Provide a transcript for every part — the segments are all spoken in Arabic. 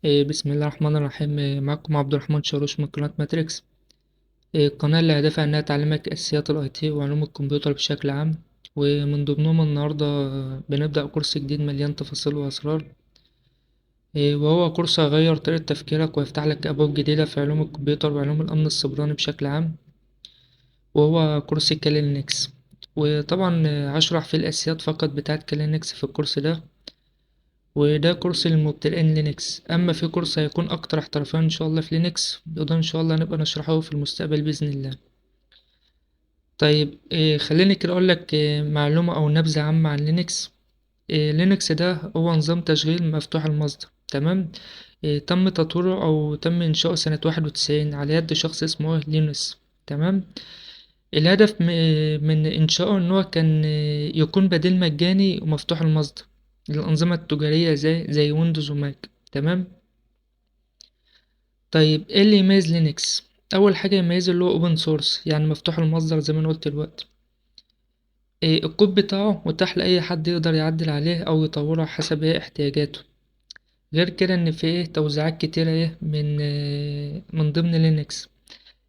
بسم الله الرحمن الرحيم. معكم عبد الرحمن شاروش من قناة ماتريكس. القناة اللي هدفها إنها تعلمك أساسيات ال IT وعلوم الكمبيوتر بشكل عام، ومن ضمنهم النهاردة بنبدأ كورس جديد مليان تفاصيل وأسرار. وهو كورس هيغير طريقة تفكيرك ويفتح لك أبواب جديدة في علوم الكمبيوتر وعلوم الأمن السيبراني بشكل عام، وهو كورس كالينكس. وطبعا هشرح فيه الأساسيات فقط بتاعة كالينكس في الكورس ده، وده كورس للمبتدئين لينكس. اما في كورس هيكون اكتر احترافية ان شاء الله في لينكس، وده ان شاء الله نبقى نشرحه في المستقبل باذن الله. طيب خليني كده اقول لك معلومة او نبذة عامة عن لينكس. لينكس ده هو نظام تشغيل مفتوح المصدر، تمام. تم تطويره او تم انشاؤه سنة 91 على يد شخص اسمه لينوس، تمام. الهدف من إنشائه إن هو كان يكون بديل مجاني ومفتوح المصدر للأنظمة التجارية زي ويندوز وماك، تمام. طيب إيه اللي يميز لينكس؟ أول حاجة يميزه اللي هو أوبن سورس، يعني مفتوح المصدر زي ما أنا قلت دلوقتي. الكود بتاعه متاح لأي حد يقدر يعدل عليه أو يطوره حسب احتياجاته. غير كده إن في توزيعات كتيرة من ضمن لينكس.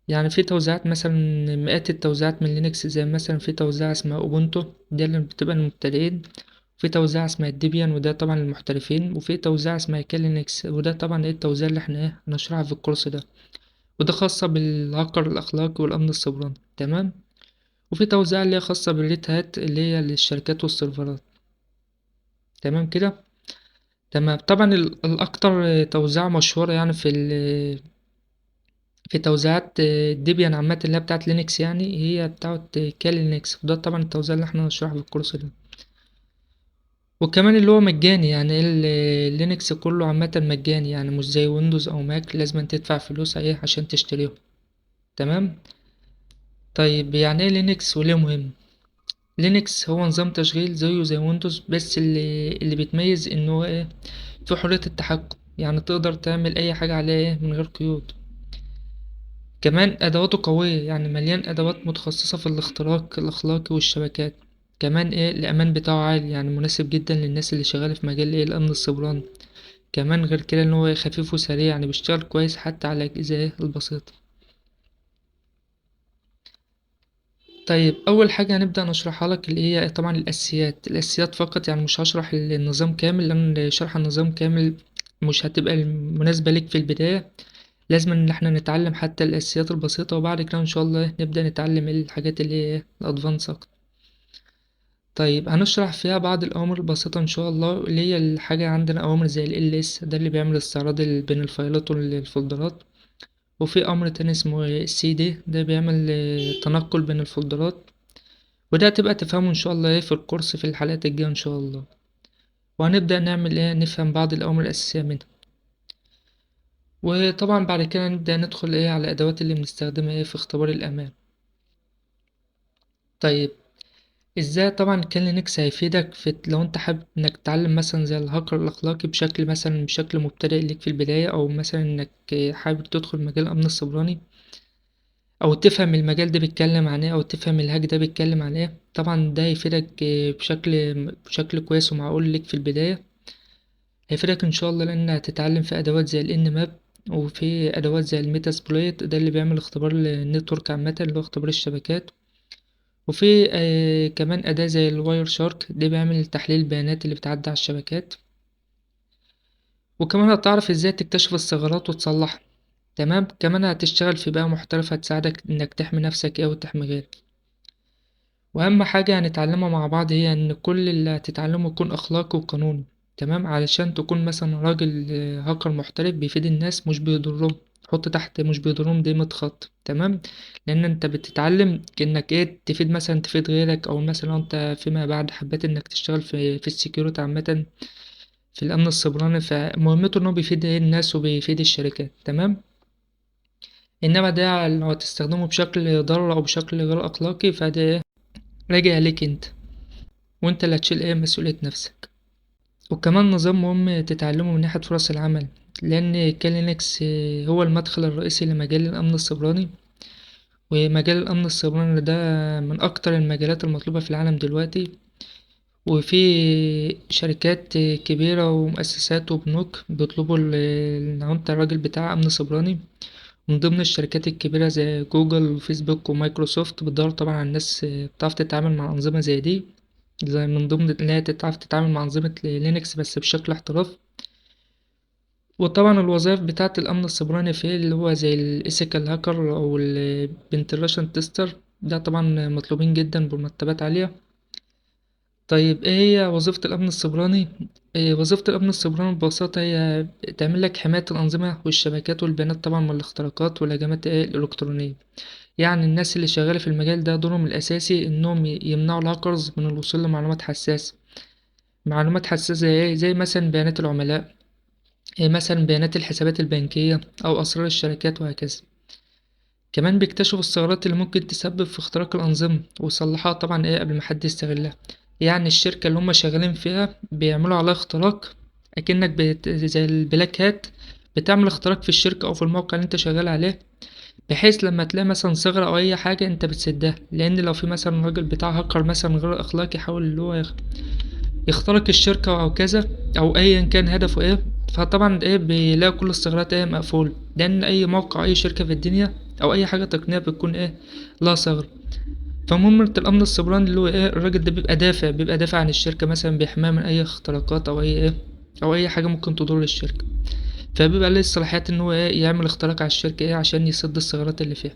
يعني في توزيعات مثلا مئات التوزيعات من لينكس، زي مثلا في توزيعة اسمها اوبونتو، دي اللي بتبقى للمبتدئين. وفي توزيعة اسمها الديبيان وده طبعا للمحترفين. وفي توزيعة اسمها كالينكس وده طبعا التوزيع اللي احنا هنشرحها في الكورس ده، وده خاصة بالهاكر الأخلاقي والأمن السيبراني، تمام. وفي توزيعة اللي هي خاصة بالريد هات اللي هي للشركات والسيرفرات، تمام كده. تمام. طبعا الأكتر توزيعة مشهورة يعني في توزيعات ديبيان عامة اللي هي بتاعت لينكس، يعني هي بتاعت كالينكس، وده طبعا التوزيع اللي احنا هنشرحه في الكورس ده. وكمان اللي هو مجاني، يعني اللينكس كله عامة مجاني، يعني مش زي ويندوز أو ماك لازم تدفع فلوس ايه عشان تشتريه، تمام. طيب يعني ايه لينكس وليه مهم؟ لينكس هو نظام تشغيل زيه زي ويندوز، بس اللي بيتميز انه هو ايه، في حرية التحكم، يعني تقدر تعمل اي حاجة عليه من غير قيود. كمان أدواته قوية، يعني مليان أدوات متخصصة في الاختراق الأخلاقي والشبكات. كمان الأمان بتاعه عالي، يعني مناسب جدا للناس اللي شغالة في مجال الأمن السيبراني. كمان غير كده إن هو خفيف وسريع، يعني بيشتغل كويس حتى على الأجهزة البسيطة. طيب أول حاجة هنبدأ نشرحها لك اللي هي طبعا الأساسيات فقط، يعني مش هشرح النظام كامل لأن شرح النظام كامل مش هتبقى مناسبة ليك في البداية. لازم ان احنا نتعلم حتى الاساسيات البسيطة، وبعد كده ان شاء الله نبدأ نتعلم الحاجات اللي هي الادفانس اكتر. طيب هنشرح فيها بعض الاوامر البسيطة ان شاء الله، اللي هي الحاجة عندنا اوامر زي ال LS، ده اللي بيعمل استعراض بين الفايلات والفولدرات. وفي امر تاني اسمه CD، ده بيعمل تنقل بين الفولدرات. وده هتبقى تفهمه ان شاء الله في الكورس في الحلقات الجاية ان شاء الله. وهنبدأ نعمل نفهم بعض الاوامر الاساسية منها. وطبعا بعد كده نبدأ ندخل على الادوات اللي بنستخدمها في اختبار الامان. طيب ازاي طبعا كان لينكس هيفيدك في لو انت حابب انك تتعلم مثلا زي الهاكر الاخلاقي بشكل مبتدئ ليك في البداية، او مثلا انك حابب تدخل مجال الامن السيبراني، او تفهم المجال ده بيتكلم عن ايه، او تفهم الهاك ده بيتكلم عن ايه. طبعا ده هيفيدك بشكل كويس ومعقول ليك في البداية. هيفيدك ان شاء الله لان هتتعلم في ادوات زي الان ماب، وفي ادوات زي الميتا سبلويت ده اللي بيعمل اختبار النتورك عامة اللي هو اختبار الشبكات. وفي كمان أداة زي الواير شارك، دي بيعمل تحليل البيانات اللي بتعدي على الشبكات. وكمان هتعرف ازاي تكتشف الثغرات وتصلحها، تمام. كمان هتشتغل في بيئة محترفة هتساعدك انك تحمي نفسك وتحمي غيرك. واهم حاجة هنتعلمها مع بعض هي ان كل اللي هتتعلمه يكون اخلاقي وقانوني، تمام. علشان تكون مثلا راجل هاكر محترف بيفيد الناس مش بيضرهم. حط تحت مش بيضرهم دي خط، تمام. لان انت بتتعلم انك تفيد مثلا تفيد غيرك، او مثلا انت فيما بعد حبيت انك تشتغل في السكيورتي عامة في الامن السيبراني، فمهمته انه بيفيد الناس وبيفيد الشركات، تمام. انما ده لو هتستخدمه بشكل ضار او بشكل غير اخلاقي فده راجع ليك انت، وانت اللي هتشيل مسؤولية نفسك. وكمان نظام مهم تتعلمه من ناحية فرص العمل، لأن كالينكس هو المدخل الرئيسي لمجال الأمن السيبراني. ومجال الأمن السيبراني ده من أكتر المجالات المطلوبة في العالم دلوقتي. وفي شركات كبيرة ومؤسسات وبنوك بيطلبوا لو انت الراجل بتاع أمن سيبراني. من ضمن الشركات الكبيرة زي جوجل وفيسبوك ومايكروسوفت بتدور طبعا على الناس بتعرف تتعامل مع أنظمة زي دي، زي من ضمن اللي هي تعرف تتعامل مع أنظمة لينكس بس بشكل احترافي. وطبعا الوظائف بتاعة الأمن السيبراني في اللي هو زي الإيثيكال هاكر أو البنتريشن تيستر، ده طبعا مطلوبين جدا بمرتبات عالية. طيب ايه هي وظيفة الأمن السيبراني؟ وظيفة الأمن السيبراني ببساطة هي تعمل لك حماية الأنظمة والشبكات والبيانات طبعا من الاختراقات والهجمات الإلكترونية. يعني الناس اللي شغالة في المجال ده دورهم الأساسي إنهم يمنعوا الهاكرز من الوصول لمعلومات حساسة. معلومات حساسة زي ايه؟ زي مثلا بيانات العملاء، مثلا بيانات الحسابات البنكية أو أسرار الشركات وهكذا. كمان بيكتشفوا الثغرات اللي ممكن تسبب في اختراق الأنظمة ويصلحوها طبعا قبل ما حد يستغلها. يعني الشركة اللي هم شغالين فيها بيعملوا عليها اختراق، أكنك زي البلاك هات، بتعمل اختراق في الشركة أو في الموقع اللي انت شغال عليه، بحيث لما تلاقي مثلا ثغرة أو أي حاجة انت بتسدها. لأن لو في مثلا راجل بتاع هاكر مثلا غير أخلاقي يحاول اللي هو يخترق الشركة أو كذا، أو أيا كان هدفه ايه، فطبعا ايه بيلاقي كل الثغرات ايه مقفول، لأن أي موقع أي شركة في الدنيا أو أي حاجة تقنية بتكون ايه لها ثغرة. فمهمة الأمن السيبراني اللي هو ايه الراجل ده بيبقى دافع عن الشركة، مثلا بيحميها من أي اختراقات أو أي ايه أو أي حاجة ممكن تضر الشركة. فبيبقى ليه الصلاحيات إن هو ايه يعمل اختراق على الشركة ايه عشان يسد الثغرات اللي فيها.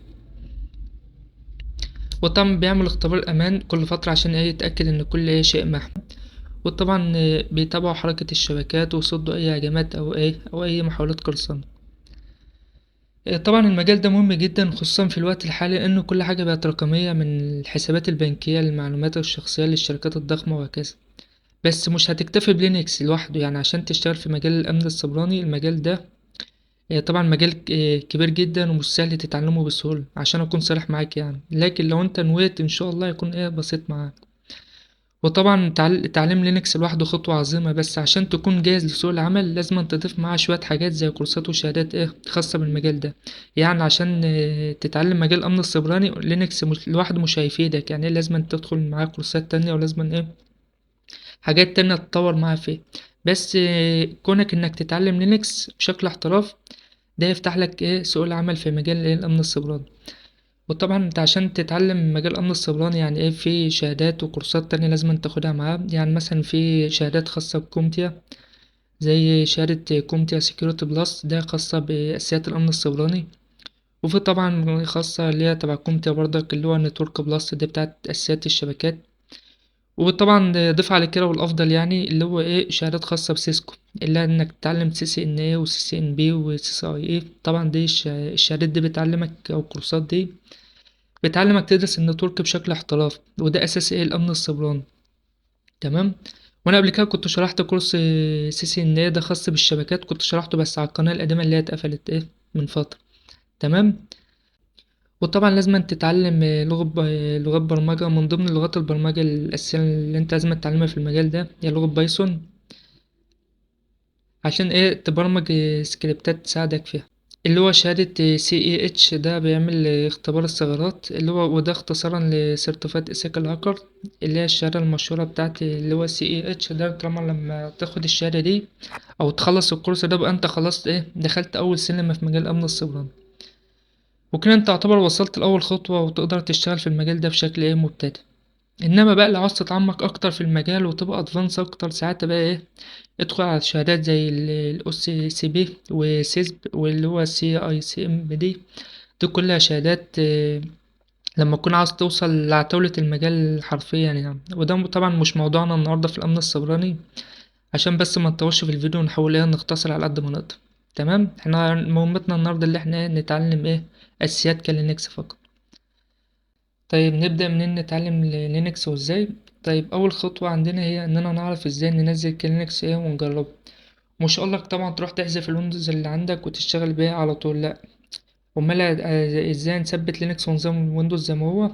وطبعا بيعمل اختبار أمان كل فترة عشان ايه يتأكد إن كل ايه شيء محمي. وطبعا بيتابعوا حركة الشبكات ويصدوا أي هجمات أو أي محاولات قرصنة. طبعا المجال ده مهم جدا خصوصا في الوقت الحالي لأن كل حاجة بقت رقمية، من الحسابات البنكية للمعلومات الشخصية للشركات الضخمة وهكذا. بس مش هتكتفي بلينكس لوحده، يعني عشان تشتغل في مجال الأمن السيبراني المجال ده طبعا مجال كبير جدا ومش سهل تتعلمه بسهولة عشان أكون صريح معاك يعني، لكن لو أنت نويت إن شاء الله يكون بسيط معاك. وطبعا تعليم لينكس لوحده خطوة عظيمة، بس عشان تكون جاهز لسوق العمل لازم تضيف معاه شوية حاجات زي كورسات وشهادات خاصة بالمجال ده. يعني عشان تتعلم مجال أمن السيبراني لينكس لوحده مش هيفيدك، يعني لازم تدخل معاه كورسات تانية ولازم حاجات تانية تتطور معاه فيه. بس كونك إنك تتعلم لينكس بشكل احتراف ده يفتح لك سوق العمل في مجال الأمن السيبراني. وطبعا انت عشان تتعلم مجال امن السيبراني يعني في شهادات وكورسات تانية لازم تاخدها معاه. يعني مثلا في شهادات خاصة بكومتيا، زي شهادة كومتيا سيكيورتي بلس ده خاصة بأساسيات الأمن السيبراني. وفي طبعا خاصة اللي هي تبع كومتيا برضك اللي هو نتورك بلس دي بتاعت أساسيات الشبكات. وطبعا ضيف على كده والأفضل يعني اللي هو شهادات خاصة بسيسكو، اللي هي إنك تتعلم سي سي إن اي وسي سي إن بي وسي سي اي اي. طبعا دي الشهادات دي بتعلمك أو الكورسات دي بتعلمك تدرس النتورك بشكل احترافي، وده اساس الامن السيبراني. تمام. وانا قبل كده كنت شرحت كورس سي سي ان ايه ده خاص بالشبكات، كنت شرحته بس على القناه القديمه اللي هي اتقفلت من فتره. تمام. وطبعا لازم تتعلم لغات برمجه. من ضمن لغات البرمجه الاساسيه اللي انت لازم تتعلمها في المجال ده هي لغه بايثون، عشان تبرمج سكريبتات تساعدك فيها. اللي هو شهادة CEH ده بيعمل اختبار الثغرات، اللي هو وده اختصارا لسيرتيفايد إيثيكال هاكر، اللي هي الشهادة المشهورة بتاعتي اللي هو CEH ده. طالما لما تاخد الشهادة دي أو تخلص الكورس ده بقى أنت خلاص دخلت أول سلمة في مجال أمن السيبراني، وكده أنت تعتبر وصلت لأول خطوة وتقدر تشتغل في المجال ده بشكل مبتدئ. انما بقى لو عاوز تتعمق اكتر في المجال وتبقى ادفانس اكتر ساعتها بقى ادخل على شهادات زي الاس سي بي وسيسب واللي هو سي اي سي ام دي. دي كلها شهادات لما تكون عاوز توصل لعتاولة المجال حرفيا يعني. وده طبعا مش موضوعنا النهاردة في الامن السيبراني، عشان بس ما نطولش في الفيديو نحاول نختصر على قد ما نقدر. تمام. احنا مهمتنا النهاردة اللي احنا نتعلم اساسيات كلينكس فقط. طيب نبدأ منين نتعلم لينكس وازاي؟ طيب أول خطوة عندنا هي إننا نعرف ازاي ننزل لينكس ونجربه. مش هقولك طبعا تروح تحذف الويندوز اللي عندك وتشتغل بيها على طول، لأ. أمال ازاي نثبت لينكس ونظام ويندوز زي ما هو؟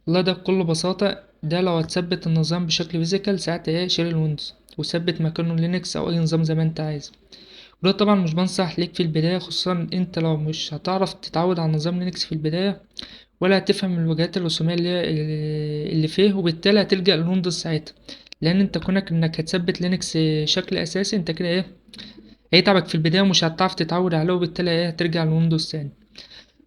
والله ده بكل بساطة، ده لو هتثبت النظام بشكل فيزيكال ساعتها شيل الويندوز وثبت مكانه لينكس أو أي نظام زي ما انت عايز. وده طبعا مش بنصح ليك في البداية، خصوصا انت لو مش هتعرف تتعود على نظام لينكس في البداية ولا هتفهم الوجهات الرسومية اللي فيه، وبالتالي هتلجأ للويندوز ساعتها. لان انت كونك انك هتثبت لينكس شكل اساسي، انت كده ايه هيتعبك في البداية ومش هتعرف تتعود عليه، وبالتالي ايه هترجع لويندوز تاني.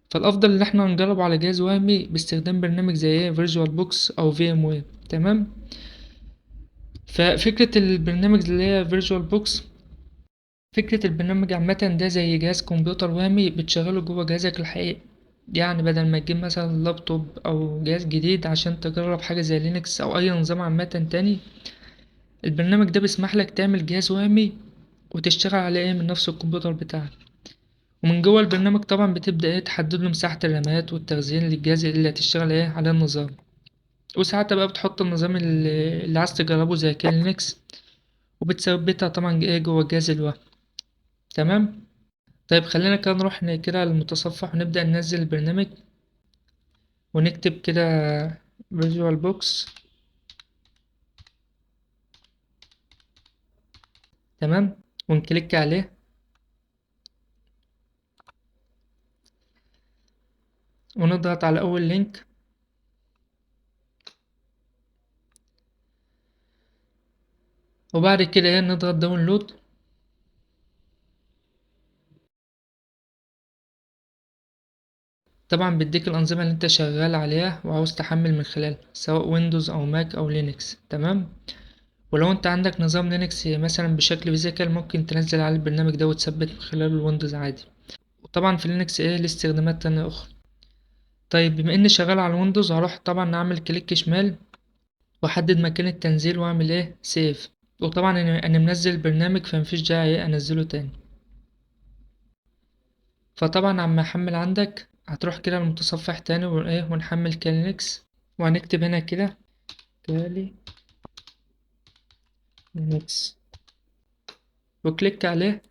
فالافضل ان احنا نجربه على جهاز وهمي باستخدام برنامج زي ايه فيرجوال بوكس او في ام وير. تمام. ففكرة البرنامج اللي هي فيرجوال بوكس، فكرة البرنامج عامة ده زي جهاز كمبيوتر وهمي بتشغله جوه جهازك الحقيقي. يعني بدل ما تجيب مثلا لابتوب أو جهاز جديد عشان تجرب حاجة زي لينكس أو أي نظام عامة تاني، البرنامج ده بيسمح لك تعمل جهاز وهمي وتشتغل عليه إيه من نفس الكمبيوتر بتاعك. ومن جوه البرنامج طبعا بتبدأ ايه تحدد له مساحة الرامات والتخزين للجهاز اللي هتشتغل ايه على النظام. وساعتها بقى بتحط النظام اللي عايز تجربه زي كده لينكس، وبتثبتها طبعا ايه جوه الجهاز الوهمي. تمام. طيب خلينا كده نروح كده على المتصفح ونبدأ ننزل البرنامج، ونكتب كده فيجوال بوكس. تمام. ونكليك عليه، ونضغط على أول لينك. وبعد كده ايه نضغط داونلود. طبعا بيديك الأنظمة اللي انت شغال عليها وعاوز تحمل من خلالها، سواء ويندوز أو ماك أو لينكس. تمام. ولو انت عندك نظام لينكس مثلا بشكل فيزيكال، ممكن تنزل على البرنامج ده وتثبت من خلال الويندوز عادي. وطبعا في لينكس ايه ليه استخدامات تانية أخرى. طيب بما اني شغال على الويندوز، هروح طبعا اعمل كليك شمال واحدد مكان التنزيل واعمل ايه سيف. وطبعا انا منزل البرنامج فمفيش داعي ايه انزله تاني. فطبعا عما احمل عندك هتروح كده المتصفح تاني وايه ونحمل كالينكس. وهنكتب هنا كده كالي لينكس، وكليك عليه،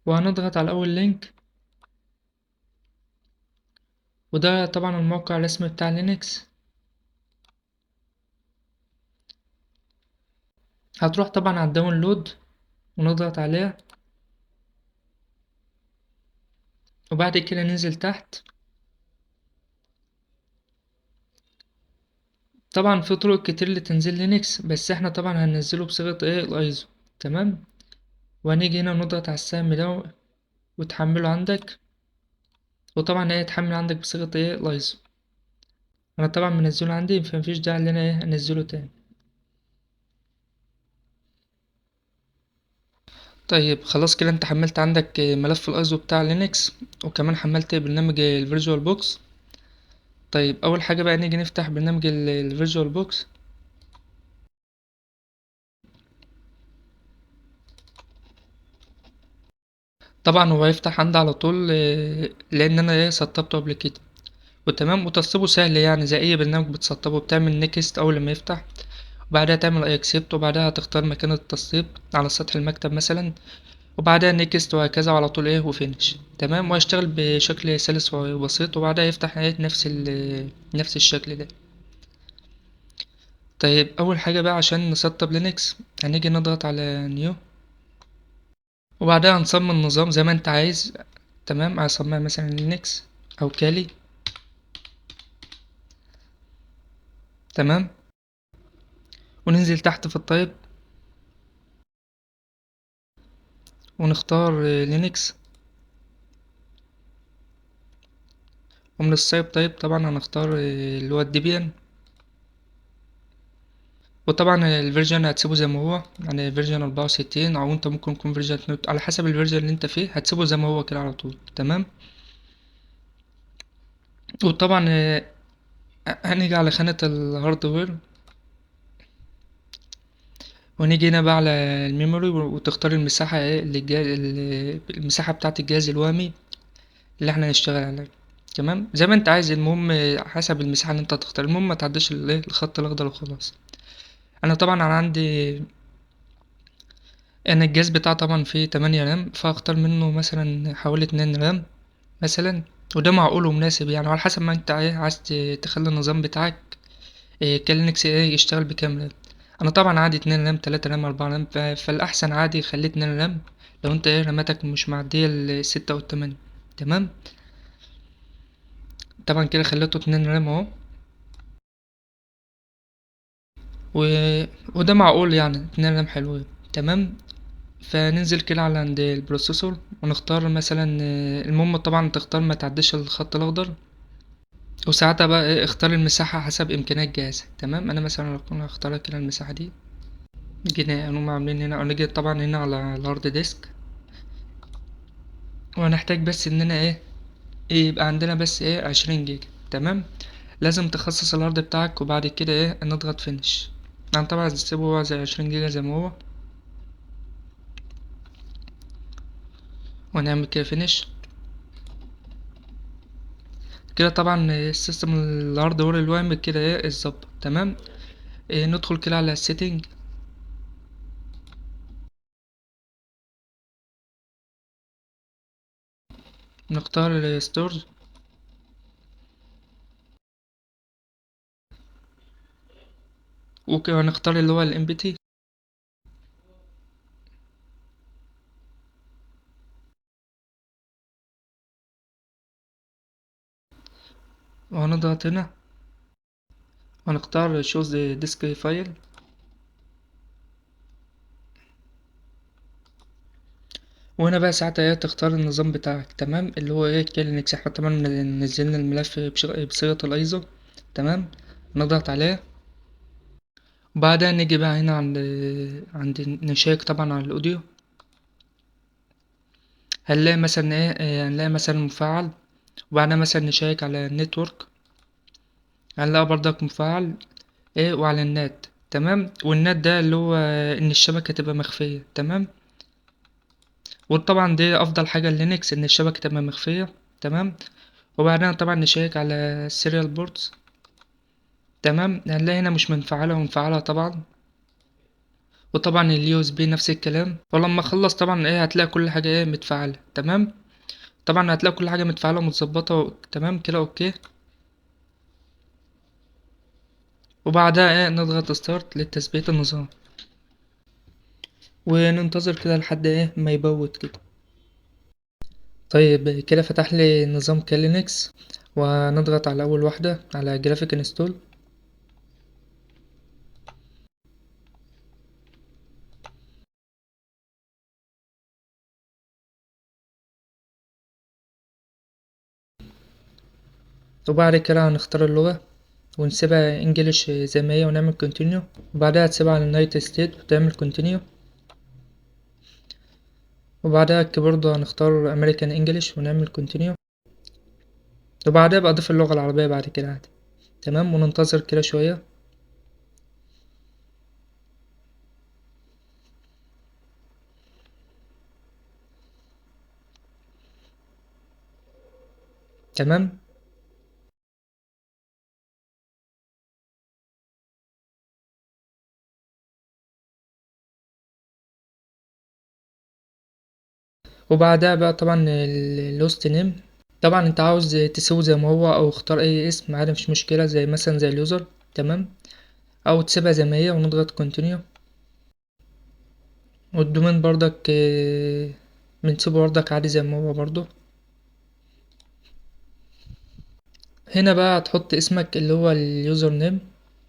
وهنضغط على اول لينك. وده طبعا الموقع الرسمي بتاع لينكس. هتروح طبعا على الداونلود ونضغط عليها، وبعد كده ننزل تحت. طبعا في طرق كتير لتنزيل لينكس، بس احنا طبعا هننزله بصيغة ايه الايزو. تمام. وهنيجي هنا نضغط على السهم ده وتحمله عندك. وطبعا ايه يتحمل عندك بصيغة ايه الايزو. انا طبعا منزله عندي فمفيش داعي ان انا ايه انزله تاني. طيب خلاص كده انت حملت عندك ملف الايزو بتاع لينكس، وكمان حملت برنامج الفيرجوال بوكس. طيب اول حاجة بقى نيجي نفتح برنامج الفيرجوال بوكس. طبعا هو هيفتح عندي على طول لان انا ايه سطبته قبل كده. وتمام. وتسطيبه سهل يعني زي اي برنامج بتسطبه، بتعمل نيكست اول لما يفتح، وبعدها تعمل اي اكسبت، وبعدها هتختار مكان التسطيب على سطح المكتب مثلا، وبعدها نيكست، وهكذا وعلى طول ايه وفينش. تمام. وهيشتغل بشكل سلس وبسيط، وبعدها يفتح ايه نفس الشكل ده. طيب اول حاجة بقى عشان نسطب لينكس، هنيجي نضغط على نيو، وبعدها هنصمم النظام زي ما انت عايز. تمام. هصممها مثلا لينكس او كالي. تمام. وننزل تحت في الطيب ونختار لينكس. ومن السايب طيب طبعا هنختار اللي هو الديبيان. وطبعا الفيرجن هتسيبه زي ما هو، يعني فيرجن 64، او انت ممكن يكون فيرجن 2 على حسب الفيرجن اللي انت فيه، هتسيبه زي ما هو كده على طول. تمام. وطبعا هنيجي على خانة الهاردوير، ونيجي هنا بقى على الميموري، وتختار المساحة ايه المساحة بتاعة الجهاز الوهمي اللي احنا هنشتغل عليه. تمام زي ما انت عايز. المهم حسب المساحة اللي انت هتختار، المهم ما تعديش الخط الاخضر وخلاص. انا طبعا عندي، انا الجهاز بتاعي طبعا فيه 8 رام، فاختار منه مثلا حوالي 2 رام مثلا. وده معقول ومناسب يعني، على حسب ما انت ايه عايز تخلي النظام بتاعك إيه كالينكس ايه يشتغل بكام رام. انا طبعا عادي 2 رام 3 رام 4 رام، فالاحسن عادي خليه 2 رام لو انت ايه راماتك مش معدية ال6 و8. تمام. طبعا كده خليته 2 رام اهو. و... وده معقول يعني 2 رام حلوين. تمام. فننزل كده على عند البروسيسور ونختار مثلا المهم طبعا تختار ما تعديش الخط الاخضر. وساعتها بقى اختار المساحة حسب امكانيات جهازك. تمام. انا مثلا اكون هختار كده المساحة دي. جينا نقوم عاملين هنا ونيجي طبعا هنا على الهارد ديسك. وهنحتاج بس اننا يبقى عندنا بس 20 جيجا. تمام. لازم تخصص الهارد بتاعك وبعد كده نضغط فينش. يعني طبعا هتسيبه زي 20 جيجا زي ما هو. ونعمل كده فينش. كده طبعا السيستم الهاردوير الوهمي كده الظبط. تمام. ندخل كده على السيتنج. نختار الستورز. وهنختار اللي هو الام بي تي. وهنضغط هنا ونختار شوز ديسك فايل. وهنا بقى ساعتها تختار النظام بتاعك. تمام. اللي هو كيلينكس. احنا طبعا نزلنا الملف بصيغة الايزو. تمام. نضغط عليه. وبعدها نيجي بقى هنا عند نشيك طبعا على الاوديو. هنلاقي مثلا هنلاقي مثلا مفعل. وبعدها مثلا نشيك على النتورك. هنلاقي برضك مفعل وعلى النت. تمام. والنت ده اللي هو ان الشبكة تبقى مخفية. تمام. وطبعا دي افضل حاجة لينكس ان الشبكة تبقى مخفية. تمام. وبعدها طبعا نشيك على السيريال بوردز. تمام. هنلاقي هنا مش منفعلة ومفعلة طبعا. وطبعا اليو اس بي نفس الكلام. ولما اخلص طبعا هتلاقي كل حاجة متفعلة. تمام. طبعا هتلاقي كل حاجة متفعلة ومتظبطة تمام كده. اوكي. وبعدها نضغط ستارت لتثبيت النظام. وننتظر كده لحد ما يبوت كده. طيب كده فتح لي نظام كلينكس. ونضغط على اول واحدة على جرافيك انستول. وبعد كده هنختار اللغة ونسيبها انجليش زي ما هي ونعمل كونتينيو. وبعدها تسيبها على اليونايتد ستيت وتعمل كونتينيو. وبعدها الكيبورد هنختار امريكان انجليش ونعمل كونتينيو. وبعدها بقى اضيف اللغة العربية بعد كده عادي. تمام. وننتظر كده شوية. تمام. وبعدها بقى طبعا اللوست نيم. طبعا انت عاوز تسيبه زي ما هو او اختار اي اسم عادي مش مشكلة زي مثلا زي اليوزر. تمام. او تسيبها زي ما هي ونضغط كونتينيو. والدومين برضك بنسيبه برضك عادي زي ما هو برضو. هنا بقى هتحط اسمك اللي هو اليوزر نيم.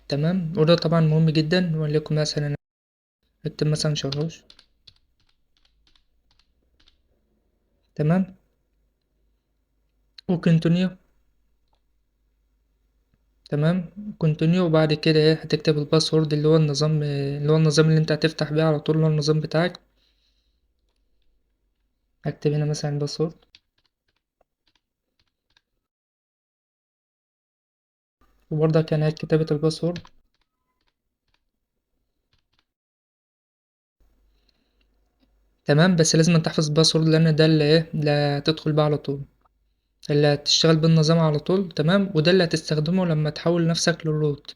تمام. وده طبعا مهم جدا. وليكن مثلا اكتب مثلا شغوش. تمام. وكونتينيو. تمام. كونتينيو. وبعد كده هتكتب الباسورد اللي هو النظام اللي انت هتفتح بيه على طول اللي هو النظام بتاعك. هكتب هنا مثلا الباسورد. وبرضه كان كتابة الباسورد. تمام. بس لازم تحفظ الباسورد لان ده اللي هتدخل بيه على طول. اللي هتشتغل بالنظام على طول. تمام. وده اللي هتستخدمه لما تحول نفسك للروت.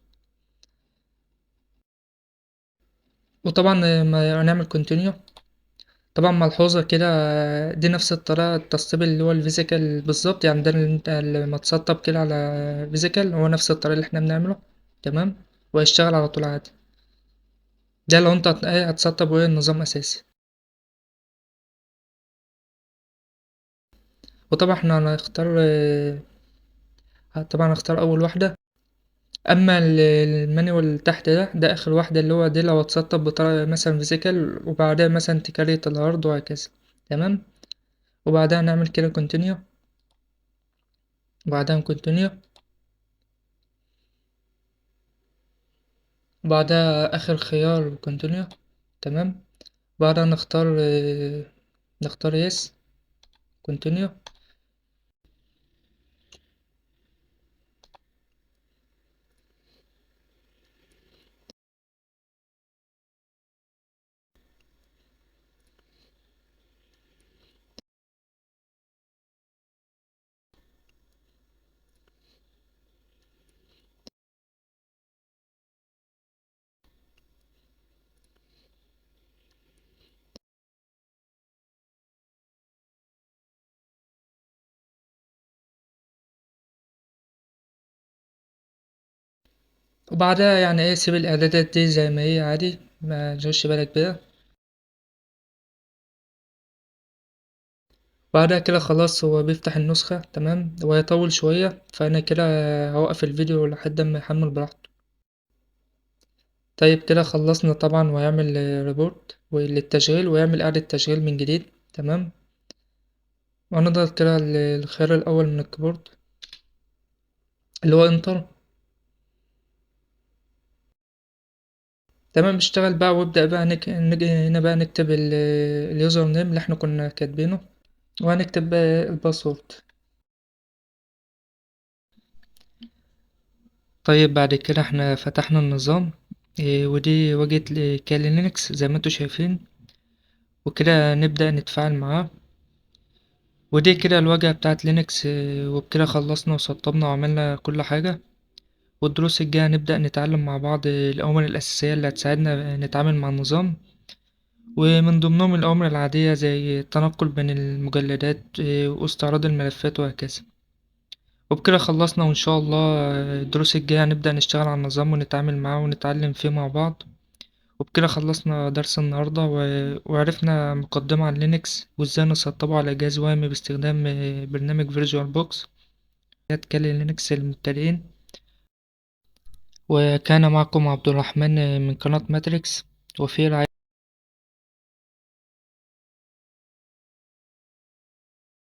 وطبعا ما هنعمل كونتينيو. طبعا ملحوظة كده. دي نفس الطريقة التسطيب اللي هو الفيزيكال بالظبط. يعني ده اللي انت لما تسطب كده على فيزيكال هو نفس الطريقة اللي احنا بنعمله. تمام. وهيشتغل على طول عادي. ده لو انت هتسطب وهي النظام اساسي. وطبعا احنا هنختار طبعا هنختار اول واحدة. اما المانيوال اللي تحت ده اخر واحدة، اللي هو دي لو اتسطب بطريقة مثلا فيزيكال، وبعدها مثلا تكريت الهارد وهكذا. تمام. وبعدها نعمل كده كونتينيو، وبعدها كونتينيو، وبعدها اخر خيار كونتينيو. تمام. بعدها نختار يس، كونتينيو. وبعدها يعني ايه، سيب الاعدادات دي زي ما هي عادي، ما تشغلش بالك بيها. بعدها كده خلاص هو بيفتح النسخة. تمام. وهيطول شوية، فأنا كده هوقف الفيديو لحد ما يحمل براحته. طيب كده خلصنا طبعا، وهيعمل ريبورت للتشغيل، ويعمل إعادة تشغيل من جديد. تمام. وهنضغط كده الخيار الأول من الكيبورد اللي هو انتر. تمام. اشتغل بقى، وابدأ بقى نيجي هنا بقى نكتب اليوزر نيم اللي احنا كنا كاتبينه، وهنكتب بقى الباسورد. طيب بعد كده احنا فتحنا النظام، ودي واجهة كالي لينكس زي ما انتوا شايفين، وكده نبدأ نتفاعل معاه. ودي كده الواجهة بتاعت لينكس، وبكده خلصنا وسطبنا وعملنا كل حاجة. والدروس الجاية نبدأ نتعلم مع بعض الأوامر الأساسية اللي هتساعدنا نتعامل مع النظام، ومن ضمنهم الأوامر العادية زي التنقل بين المجلدات، واستعراض الملفات وهكذا. وبكده خلصنا، وإن شاء الله الدروس الجاية هنبدأ نشتغل على النظام ونتعامل معاه ونتعلم فيه مع بعض. وبكده خلصنا درس النهاردة، وعرفنا مقدمة عن لينكس وازاي نسطبه على جهاز وهمي باستخدام برنامج فيرجوال بوكس، كالي لينكس للمبتدئين. وكان معكم عبد الرحمن من قناة ماتريكس، وفي رعاية